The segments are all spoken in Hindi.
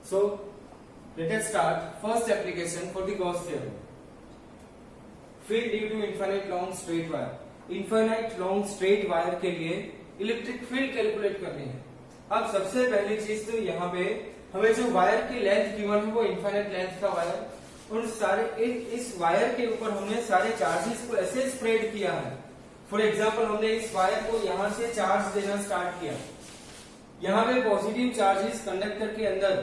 So let us start. First application for the Gauss theorem. Field due to infinite long straight wire. Infinite long straight wire के लिए इलेक्ट्रिक फील्ड कैलकुलेट करनी है. अब सबसे पहली चीज तो यहाँ पे हमें जो वायर की लेंथ गिवन है वो इनफाइनाइट लेंथ का वायर, और सारे इस वायर के ऊपर हमने सारे चार्जेस को ऐसे स्प्रेड किया है. फॉर एग्जाम्पल हमने इस वायर को यहाँ से चार्ज देना स्टार्ट किया. यहाँ पे पॉजिटिव चार्जेस कंडक्टर के अंदर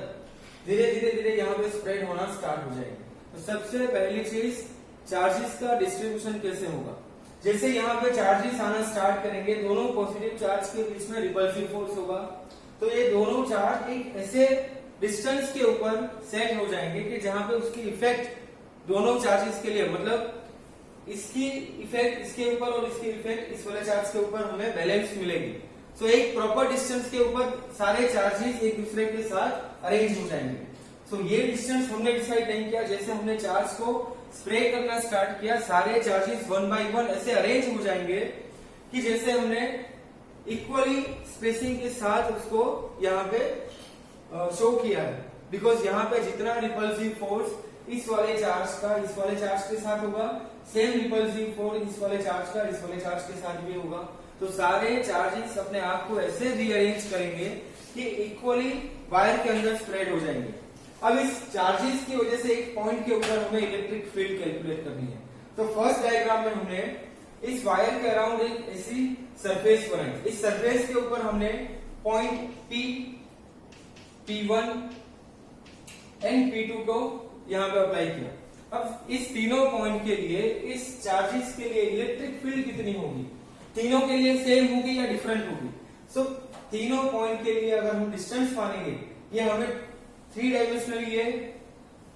धीरे धीरे धीरे यहाँ पे स्प्रेड होना स्टार्ट हो जाएंगे. तो सबसे पहली चीज चार्जेस का डिस्ट्रीब्यूशन कैसे होगा. जैसे यहाँ पे चार्जेस आना स्टार्ट करेंगे, दोनों पॉजिटिव चार्ज के बीच में रिपल्सिव फोर्स होगा. तो ये दोनों चार्ज एक ऐसे डिस्टेंस के ऊपर सेट हो जाएंगे कि जहां पे उसकी इफेक्ट दोनों चार्जेस के लिए, मतलब इसकी इफेक्ट इसके ऊपर और इसकी इफेक्ट इस वाले चार्ज के ऊपर हमें बैलेंस मिलेगी. सो एक प्रॉपर डिस्टेंस के ऊपर सारे चार्जेस एक दूसरे के साथ अरेंज हो जाएंगे. सो ये डिस्टेंस हमने डिसाइड नहीं किया. जैसे हमने चार्ज को स्प्रे करना स्टार्ट किया, सारे चार्जेस वन बाय वन ऐसे अरेंज हो जाएंगे कि जैसे हमने इक्वली स्पेसिंग के साथ उसको यहाँ पे शो किया है. बिकॉज यहाँ पे जितना रिपल्सिव फोर्स इस वाले चार्ज का इस वाले चार्ज के साथ होगा, सेम रिपल्सिव फोर्स इस वाले चार्ज का इस वाले चार्ज के साथ भी होगा. तो सारे चार्जेस अपने आप को ऐसे रीअरेंज करेंगे कि इक्वली वायर के अंदर स्प्रेड हो जाएंगे. अब इस चार्जेस की वजह से एक पॉइंट के ऊपर हमें इलेक्ट्रिक फील्ड कैलकुलेट करनी है. तो फर्स्ट डायग्राम में हमने इस वायर के अराउंड एक ऐसी सरफेस बनाई. इस सरफेस के ऊपर हमने point P, P1 and P2 को यहाँ पे अप्लाई किया. अब इस तीनों पॉइंट के लिए इस चार्जेस के लिए इलेक्ट्रिक फील्ड कितनी होगी, तीनों के लिए सेम होगी या डिफरेंट होगी. सो तीनों पॉइंट के लिए अगर हम डिस्टेंस मानेंगे, ये हमें 3 डायमेंशनली ये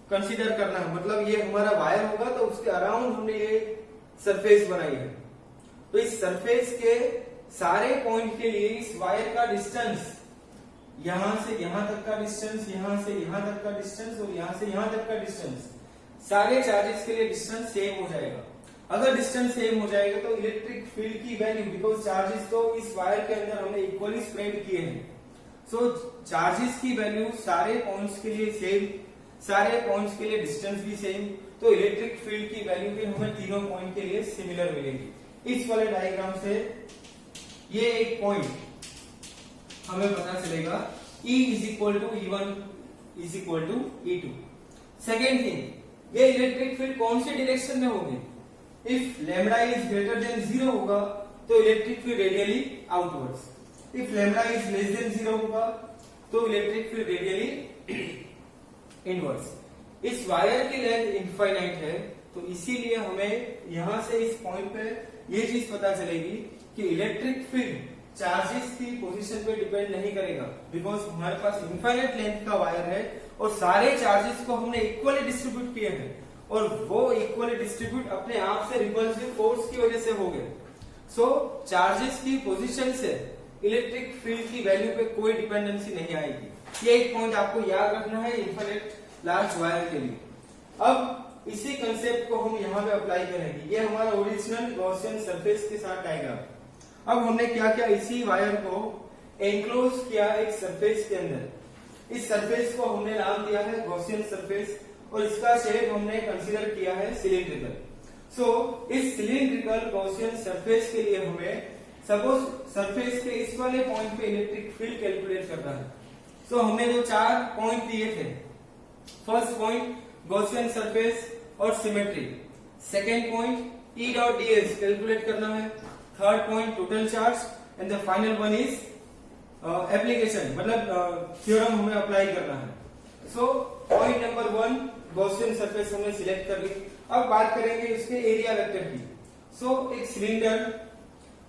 कंसीडर करना है. मतलब ये हमारा वायर होगा तो उसके अराउंड हमने ये सरफेस बनाई है. तो इस सरफेस के सारे पॉइंट के लिए इस वायर का डिस्टेंस, यहां से यहां तक का डिस्टेंस, यहां से यहां तक का डिस्टेंस और यहां से यहां तक का डिस्टेंस, सारे चार्जेस के लिए डिस्टेंस सेम हो जाएगा. अगर डिस्टेंस सेम हो जाएगा तो इलेक्ट्रिक फील्ड की वैल्यू, बिकॉज चार्जेस तो इस वायर के अंदर हमने इक्वली स्प्रेड किए हैं, सो चार्जेस की वैल्यू सारे पॉइंट्स के लिए सेम, सारे पॉइंट्स के लिए डिस्टेंस भी सेम. तो इलेक्ट्रिक फील्ड की वैल्यू भी हमें तीनों पॉइंट के लिए सिमिलर मिलेगी. इस वाले डायग्राम से ये एक पॉइंट हमें पता चलेगा E is equal to E1 is equal to E2. Second thing, ये इलेक्ट्रिक फील्ड कौन सी डायरेक्शन में होगी. If lambda is greater than 0 होगा तो electric field radially outwards. If lambda is less than 0 होगा तो इलेक्ट्रिक फील्ड रेडियली इनवर्स. इस वायर की लेंथ इनफाइनाइट है, तो इसीलिए हमें यहां से इस पॉइंट पे ये चीज पता चलेगी कि इलेक्ट्रिक फील्ड चार्जेस की पोजीशन पे डिपेंड नहीं करेगा, बिकॉज हमारे पास इनफाइनाइट लेंथ का वायर है और सारे चार्जेस को हमने इक्वली डिस्ट्रीब्यूट किए हैं, और वो इक्वली डिस्ट्रीब्यूट अपने आप से रिपल्सिव फोर्स की वजह से हो गए. सो चार्जेस की पोजीशन से इलेक्ट्रिक फील्ड की वैल्यू पे कोई डिपेंडेंसी नहीं आएगी. ये एक पॉइंट आपको याद रखना है इनफाइनाइट लार्ज वायर के लिए. अब इसी कंसेप्ट को हम यहाँ पे अप्लाई करेंगे. ये हमारा ओरिजिनल गॉसियन सरफेस के साथ डायग्राम. अब हमने क्या किया, इसी वायर को एनक्लोज किया एक सरफेस के अंदर. इस सरफेस को हमने नाम दिया है गॉसियन सरफेस, और इसका शेप हमने कंसीडर किया है सिलिंड्रिकल. सो इस सिलिंड्रिकल गॉसियन सरफेस के लिए हमें सपोज सरफेस के इस वाले पॉइंट पे इलेक्ट्रिक फील्ड कैलकुलेट करना है. सो हमने जो 4 पॉइंट दिए थे, फर्स्ट पॉइंट गॉसियन सरफेस और symmetry, second point E dot ds calculate करना है, third point total charge, and the final one is application, मतलब थ्योरम हमें अप्लाई करना है. So point number 1 Gaussian surface हमने सिलेक्ट कर ली. अब बात करेंगे इसके एरिया वेक्टर की. सो एक सिलेंडर,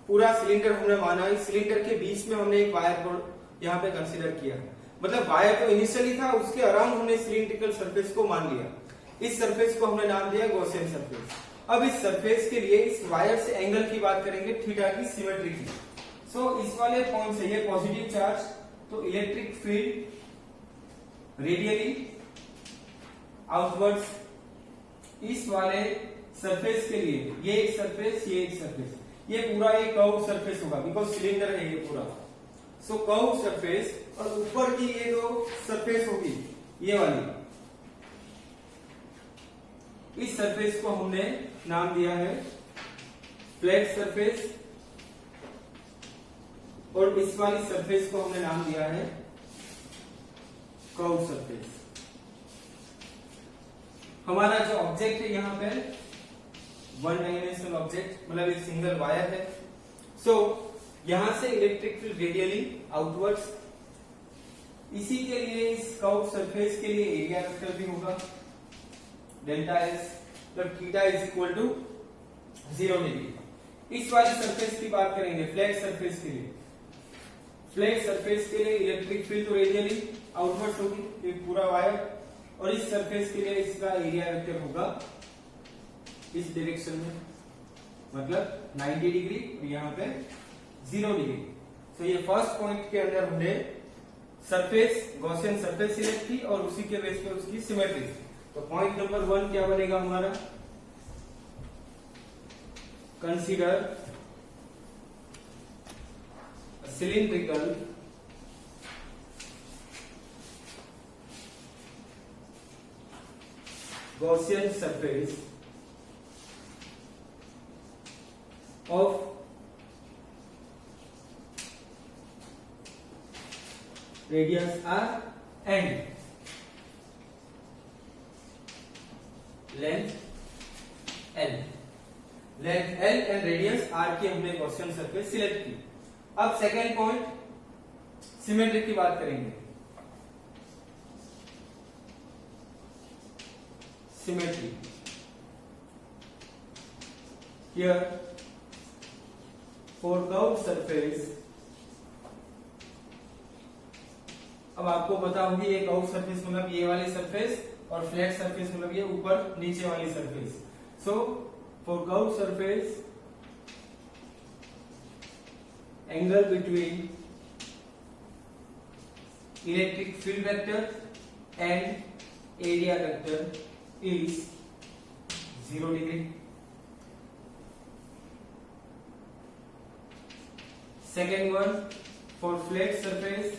पूरा सिलेंडर हमने माना, इस सिलेंडर के बीच में हमने एक वायर को यहाँ पे कंसीडर किया. मतलब वायर तो इनिशियली था, उसके अराउंड हमने सिलिंड्रिकल सरफेस को मान लिया. इस सरफेस को हमने नाम दिया गॉसियन सरफेस. अब इस सरफेस के लिए इस वायर से एंगल की बात करेंगे, थीटा की, सिमेट्री की. सो इस वाले पॉइंट से ये पॉजिटिव चार्ज, तो इलेक्ट्रिक फील्ड रेडियली आउटवर्ड्स. इस वाले सरफेस के लिए ये एक सरफेस, ये एक सरफेस, ये पूरा एक कर्व सरफेस होगा, बिकॉज सिलेंडर है ये पूरा. सो कर्व सरफेस, और ऊपर की ये जो सरफेस होगी ये वाली, इस सरफेस को हमने नाम दिया है फ्लैट सरफेस, और इस वाली सरफेस को हमने नाम दिया है कर्व सरफेस। हमारा जो ऑब्जेक्ट है यहाँ पे वन डायमेंशनल ऑब्जेक्ट, मतलब एक सिंगल वायर है। सो यहां से इलेक्ट्रिक फील्ड रेडियली आउटवर्ड्स, इसी के लिए इस कर्व सरफेस के लिए एरिया वेक्टर भी होगा डेल्टा एस, मतलब theta is equal to 0 degree. इस वाली सरफेस की बात करेंगे फ्लैट सरफेस के लिए, फ्लैट सरफेस के लिए इलेक्ट्रिक फील्ड तो रेडियली आउटवर्ड्स होगी एक पूरा वायर, और इस सरफेस के लिए इसका एरिया वेक्टर होगा इस डायरेक्शन में, मतलब 90 डिग्री, और यहाँ पे 0 डिग्री। तो ये फर्स्ट पॉइंट के अंदर हमने सरफेस गॉसियन सरफेस सिलेक्ट की और उसी के बेस पे उसकी सिमेट्री। तो पॉइंट नंबर 1 क्या बनेगा हमारा, consider cylindrical Gaussian surface of radius r and length l, length l and radius r की हमने गॉसियन सरफेस सिलेक्ट की। अब सेकेंड पॉइंट सिमेट्री की बात करेंगे। Symmetry here for curved surface, अब आपको पता होगी ये कर्व सरफेस मतलब ये वाली सरफेस, और फ्लैट सरफेस मतलब ये ऊपर नीचे वाली surface. So for curve surface angle between electric field vector and area vector is 0 degree. Second one, for flat surface,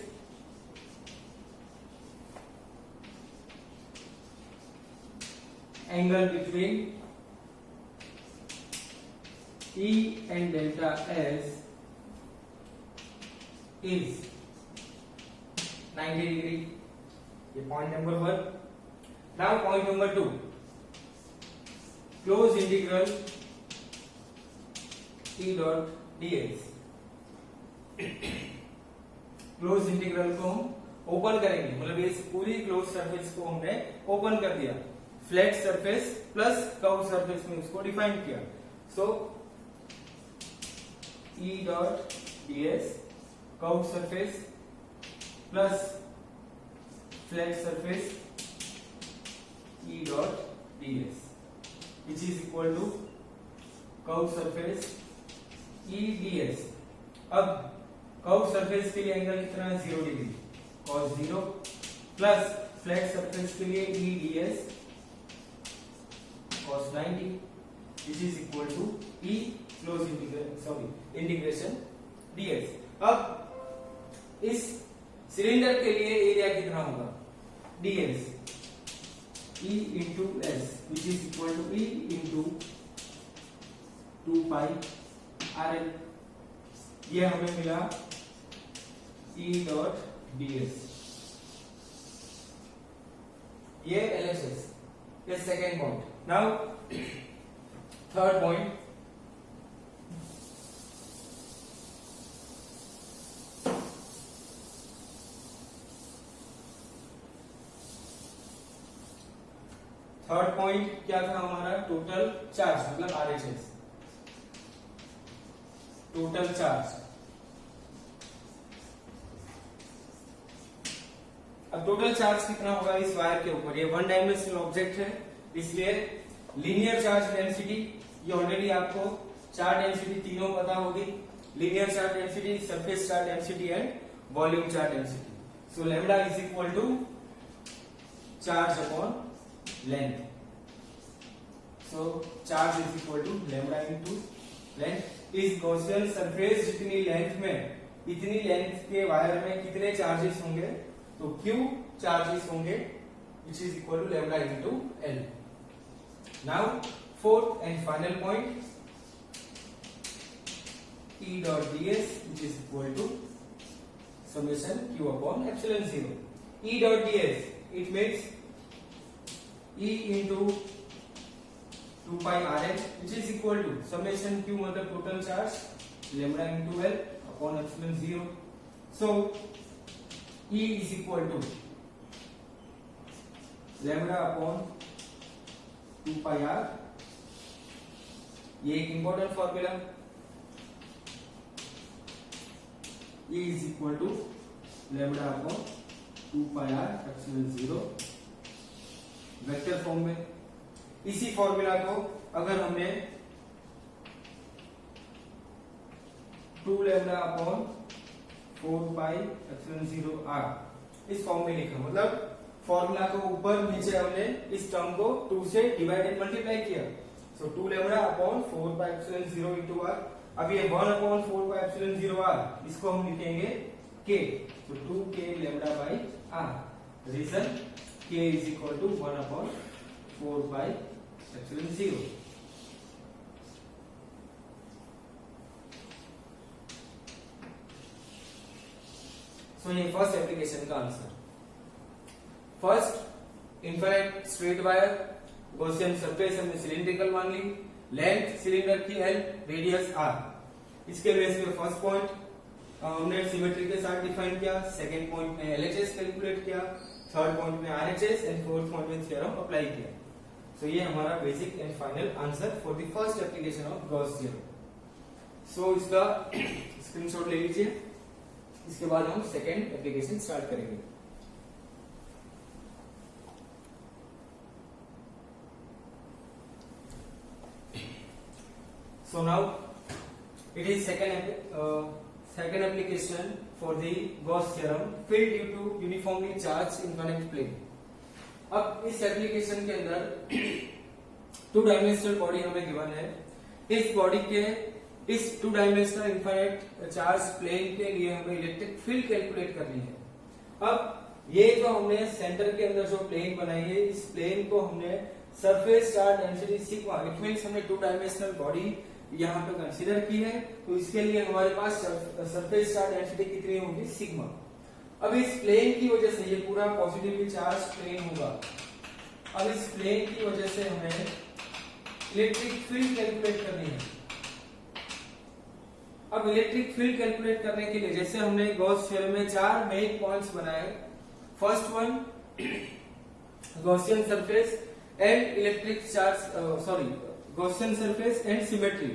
angle between E and delta S is 90 degree. ये point number 1. Now point number 2, close integral E dot ds। Close integral को हम ओपन करेंगे, मतलब इस पूरी क्लोज सरफेस को हमने ओपन कर दिया, flat surface plus curve surface में उसको डिफाइन किया। So E dot ds curve surface plus flat surface E dot ds which is equal to curve surface E ds। अब कर्व सरफेस के लिए एंगल कितना है 0 degree, cos 0, plus flat surface के लिए E ds cos 90 which is equal to E close integration ds। अब इस सिलेंडर के लिए एरिया कितना होगा ds E into s which is equal to E into 2 pi rl। ये हमें मिला E डॉट ds, ये LHS, ये second point. Now third point, third point क्या था हमारा, टोटल चार्ज मतलब RHS, टोटल चार्ज। अब टोटल चार्ज कितना होगा इस वायर के ऊपर, ये वन डायमेंशनल ऑब्जेक्ट है इसलिए लीनियर चार्ज डेंसिटी, ये ऑलरेडी आपको चार्ज डेंसिटी तीनों पता होगी, linear charge density, surface charge density and volume charge density. So lambda is equal to charge upon length. So charge is equal to lambda into length. इस गॉसियन सरफेस जितनी लेंथ में, इतनी लेंथ के वायर में कितने चार्जेस होंगे, तो Q चार्जेस होंगे which is equal to lambda into L. Now fourth and final point, E dot ds which is equal to summation q upon epsilon 0. E dot ds, it means E into 2 pi Rn which is equal to summation q मतलब total charge lambda into L upon epsilon 0. So E is equal to lambda upon 2 pi R. ये एक important formula. E is equal to lambda upon 2 pi R epsilon 0 vector form में. इसी फॉर्मूला को अगर हमने 2 lambda upon 4 pi epsilon 0 R इस फॉर्म में लिखा, मतलब फॉर्मूला को ऊपर नीचे हमने इस टर्म को 2 से डिवाइड एंड मल्टीप्लाई किया. सो 2 lambda upon 4 pi epsilon 0 into R. अब ये 1 upon 4 pi epsilon 0 R इसको हम लिखेंगे K. So 2K lambda by R. Reason K is equal to 1 upon 4 pi epsilon 0. So ये फर्स्ट एप्लीकेशन का answer. First, infinite straight wire, Gaussian surface हमने सिलिंड्रिकल मान ली, लेंथ सिलेंडर की L, रेडियस R. इसके बेस पे फर्स्ट पॉइंट हमने सिमेट्री के साथ डिफाइन किया, सेकंड पॉइंट में LHS कैलकुलेट किया, थर्ड पॉइंट में RHS एंड फोर्थ पॉइंट में थ्योरम अप्लाई किया. सो ये हमारा basic and final answer for the first application of Gauss theorem. So इसका स्क्रीनशॉट ले लीजिए. इसके बाद हम सेकंड एप्लीकेशन स्टार्ट करेंगे. So now it is second application for the Gauss theorem, field due to uniformly charged infinite plane. अब इस एप्लीकेशन के अंदर 2 डायमेंशनल बॉडी हमें गिवन है. इस बॉडी के इस 2 डायमेंशनल इनफाइनाइट चार्ज प्लेन के लिए हमें इलेक्ट्रिक फील्ड कैलकुलेट करनी है. अब ये जो हमने सेंटर के अंदर जो प्लेन बनाई है, इस प्लेन को हमने surface charge density sigma, it means हमने 2 डायमेंशनल बॉडी यहाँ पे कंसीडर की है. तो इसके लिए हमारे पास सरफेस चार्ज डेंसिटी कितनी होगी, सिग्मा. अब इस प्लेन की वजह से ये पूरा पॉजिटिवली चार्ज प्लेन होगा. अब इस प्लेन की वजह से हमें इलेक्ट्रिक फील्ड कैलकुलेट करनी है. अब इलेक्ट्रिक फील्ड कैलकुलेट करने के लिए जैसे हमने गॉस थ्योरम में 4 मेन पॉइंट्स बनाए. First one, Gaussian surface and electric charge Gaussian surface and symmetry.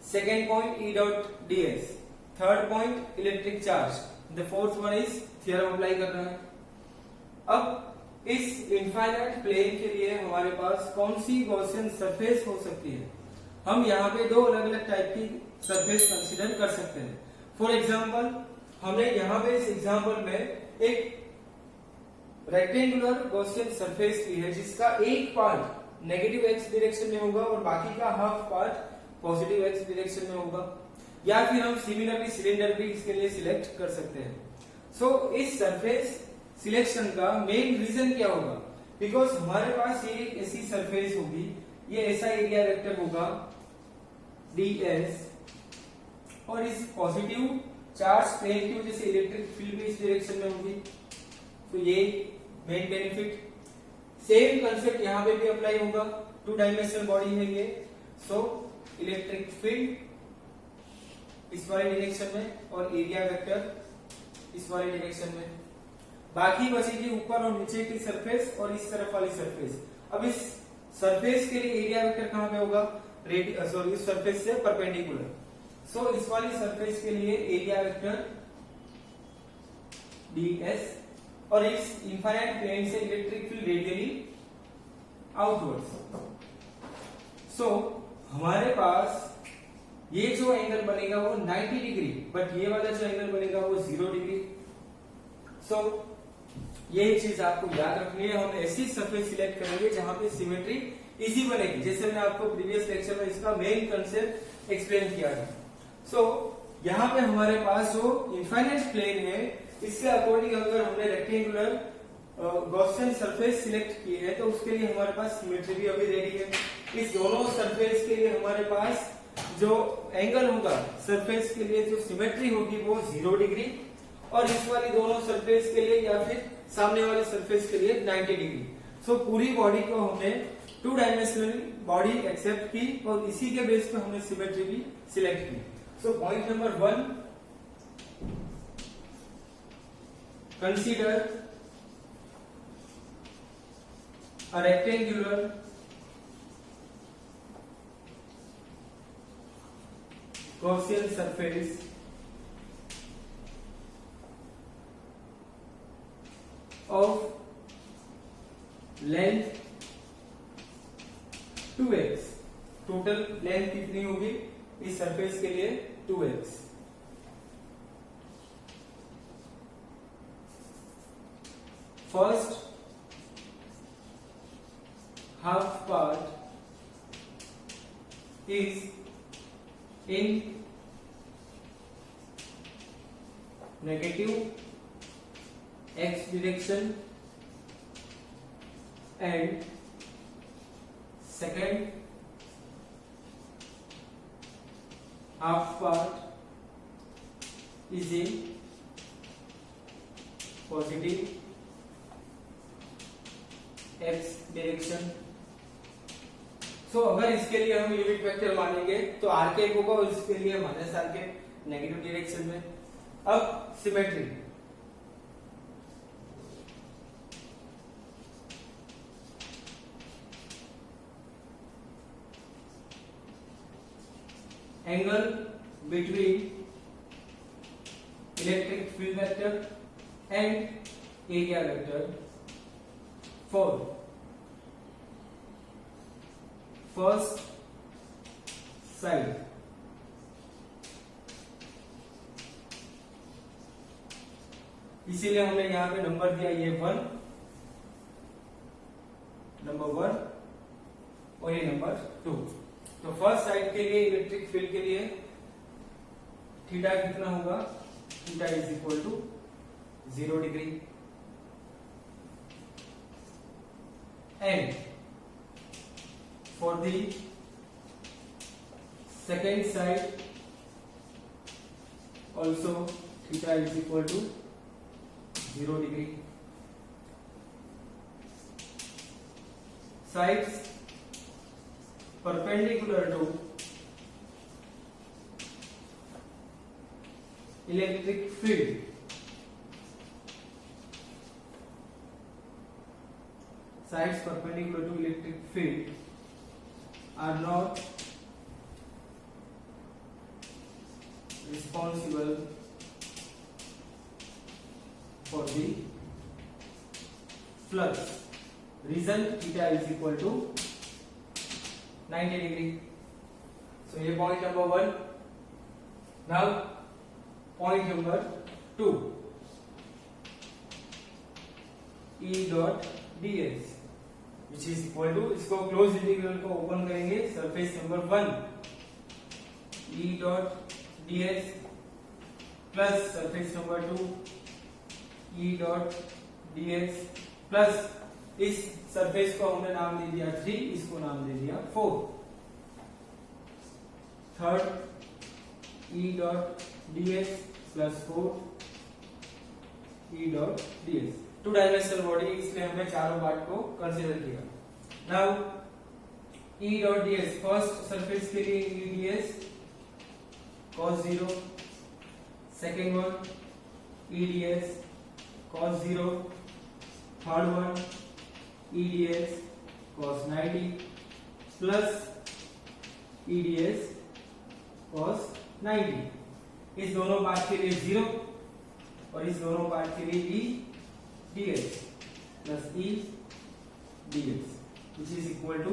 Second point, E dot ds. Third point, electric charge. The fourth one is theorem apply करना है. अब इस इनफाइनाइट प्लेन के लिए हमारे पास कौन सी Gaussian surface हो सकती है? हम यहाँ पे 2 अलग अलग टाइप की सरफेस कंसीडर कर सकते हैं. फॉर एग्जाम्पल, हमने यहाँ पे इस एग्जाम्पल में एक रेक्टेंगुलर Gaussian सरफेस ली है जिसका एक पार्ट नेगेटिव एक्स डायरेक्शन में होगा और बाकी का half part positive x direction में होगा. या फिर हम सिमिलरली सिलेंडर भी इसके लिए सिलेक्ट कर सकते हैं. सो इस सरफेस सिलेक्शन का मेन रीजन क्या होगा? बिकॉज हमारे पास ये एक ऐसी सरफेस होगी, ये ऐसा एरिया वेक्टर होगा ds, और इस पॉजिटिव चार्ज प्लेन की वजह से इलेक्ट्रिक फील्ड भी इस डायरेक्शन में होगी. तो ये मेन बेनिफिट. सेम कंसेप्ट यहाँ पे भी अप्लाई होगा. 2 डायमेंशनल बॉडी है ये. सो इलेक्ट्रिक फील्ड इस वाले डायरेक्शन में और एरिया वेक्टर इस वाले डायरेक्शन में. बाकी बचेगी ऊपर और नीचे की सरफेस और इस तरफ वाली सरफेस. अब इस सरफेस के लिए एरिया वेक्टर कहां पे होगा? इस सरफेस से परपेंडिकुलर. सो इस वाली सरफेस के लिए एरिया वेक्टर ds और इस इनफाइनाइट प्लेन से इलेक्ट्रिक फील्ड रेडियली आउटवर्ड्स. सो हमारे पास ये जो एंगल बनेगा वो 90 डिग्री, बट ये वाला जो एंगल बनेगा वो 0 डिग्री. सो ये चीज आपको याद रखनी है. हम ऐसी सरफेस सिलेक्ट करेंगे जहां पे सिमेट्री इजी बनेगी, जैसे मैंने आपको प्रीवियस लेक्चर में इसका मेन कंसेप्ट एक्सप्लेन किया था. सो यहाँ पे हमारे पास जो इनफाइनाइट प्लेन है, इससे अकॉर्डिंग अगर हमने रेक्टेंगुलर गॉसियन सरफेस सिलेक्ट की है तो उसके लिए हमारे पास सिमेट्री भी अभी रेडी है। इस दोनों सरफेस के लिए हमारे पास जो एंगल होगा सरफेस के लिए जो सिमेट्री होगी वो 0 डिग्री, और इस वाली दोनों सरफेस के लिए या फिर सामने वाले सरफेस के लिए 90 डिग्री। सो पूरी बॉडी को हमने 2 डायमेंशनल बॉडी एक्सेप्ट की और इसी के बेस पे हमने सिमेट्री भी सिलेक्ट की। So point number 1, consider a rectangular Gaussian surface of length 2x। Total length कितनी होगी इस सरफेस के लिए? 2x। First half part is in negative x direction and second half part is in positive x direction। अगर इसके लिए हम यूनिट वेक्टर मानेंगे तो आर के होगा और इसके लिए माइनस आर के नेगेटिव डायरेक्शन में। अब symmetry, angle between electric field vector and area vector for first side. इसीलिए हमने यहां पे नंबर दिया ये 1, नंबर 1 और ये नंबर 2। तो फर्स्ट साइड के लिए इलेक्ट्रिक फील्ड के लिए थीटा कितना होगा? Theta is equal to 0 degree and for the second side also theta is equal to 0 degree। Sides perpendicular to electric field sides perpendicular to electric field are not responsible for the flux। Reason theta is equal to 90 degree। So ये point number 1। Now point number 2, E dot ds which is equal to, इसको क्लोज इंटीग्रल को ओपन करेंगे, surface number 1 E dot ds plus surface number 2 E dot ds plus इस सरफेस को हमने नाम दे दिया 3, इसको नाम दे दिया 4। Third E dot ds plus 4 E dot ds। 2 dimensional body, इसलिए हमने चारों पार्ट को कंसीडर किया। Now E dot ds, first surface के लिए E ds cos 0, second one E ds cos 0, third one E ds cos 90 plus E ds cos 90। इस दोनों पार्ट के लिए 0 और इस दोनों पार्ट के लिए E ds plus E ds which is equal to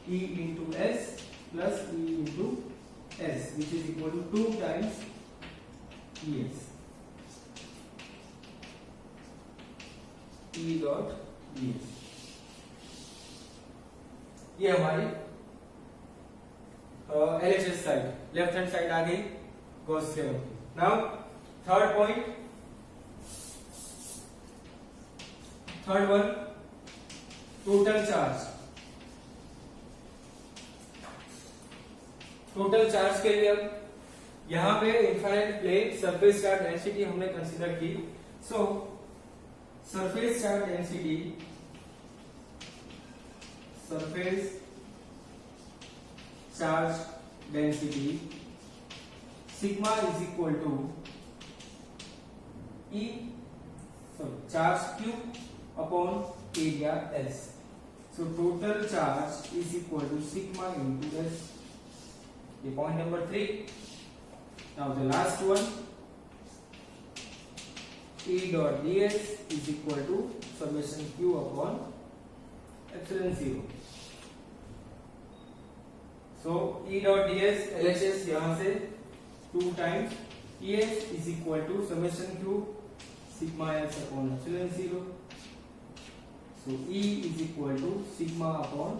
E into S plus E into S which is equal to 2 times ES। E dot ds ये हमारी LHS side, left hand side आ गई गॉस थ्योरम की। Now third point, third one total charge. Total charge के लिए अब यहां पे infinite plane surface charge density हमने कंसीडर की। So surface charge density, surface charge density sigma is equal to E charge Q upon area S. So total charge is equal to sigma into S. ये point number 3। Now the last one, E dot ds is equal to summation q upon epsilon 0. So E dot ds LHS यहां से 2 times es is equal to summation q sigma s upon epsilon 0. So E is equal to sigma upon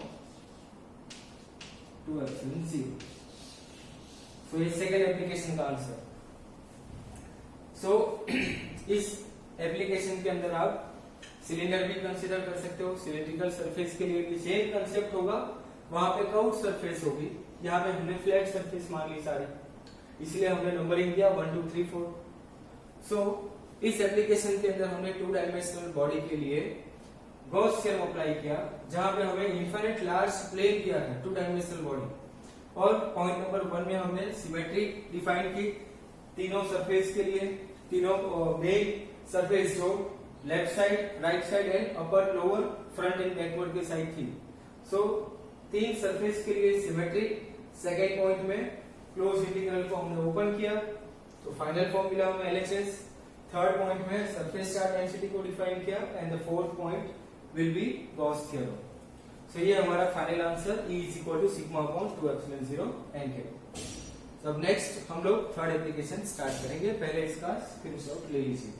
2 epsilon 0. So ये सेकेंड एप्लीकेशन का आंसर। सो इस एप्लीकेशन के अंदर आप सिलेंडर भी कंसीडर कर सकते हो। सिलेंड्रिकल सरफेस के लिए भी सेम कंसेप्ट होगा, वहां पे कर्व्ड सरफेस होगी, यहाँ पे हमने फ्लैट सरफेस मान ली सारी, इसलिए हमने नंबरिंग दिया 1 2 3 4। सो इस एप्लीकेशन के अंदर हमने 2 डायमेंशनल बॉडी के लिए गॉस थ्योरम अप्लाई किया, जहां पे हमें इनफाइनाइट लार्ज प्लेन दिया है 2 डायमेंशनल बॉडी। और पॉइंट नंबर 1 में हमने सिमेट्री डिफाइन की तीनों सरफेस के लिए, तीनों मेन सरफेस जो left side, right side and upper lower front end backward के साइड थी। सो 3 सरफेस के लिए सिमेट्री। सेकेंड पॉइंट में क्लोज इंटीग्रल को हमने ओपन किया तो फाइनल फॉर्म मिला हमें LHS। थर्ड पॉइंट में सरफेस चार्ज डेंसिटी को डिफाइन किया and the fourth point will be Gauss theorem. So ये हमारा final answer E is equal to sigma upon 2 epsilon 0 n के। अब नेक्स्ट हम लोग थर्ड एप्लीकेशन स्टार्ट करेंगे, पहले इसका स्क्रीनशॉट ले लीजिए।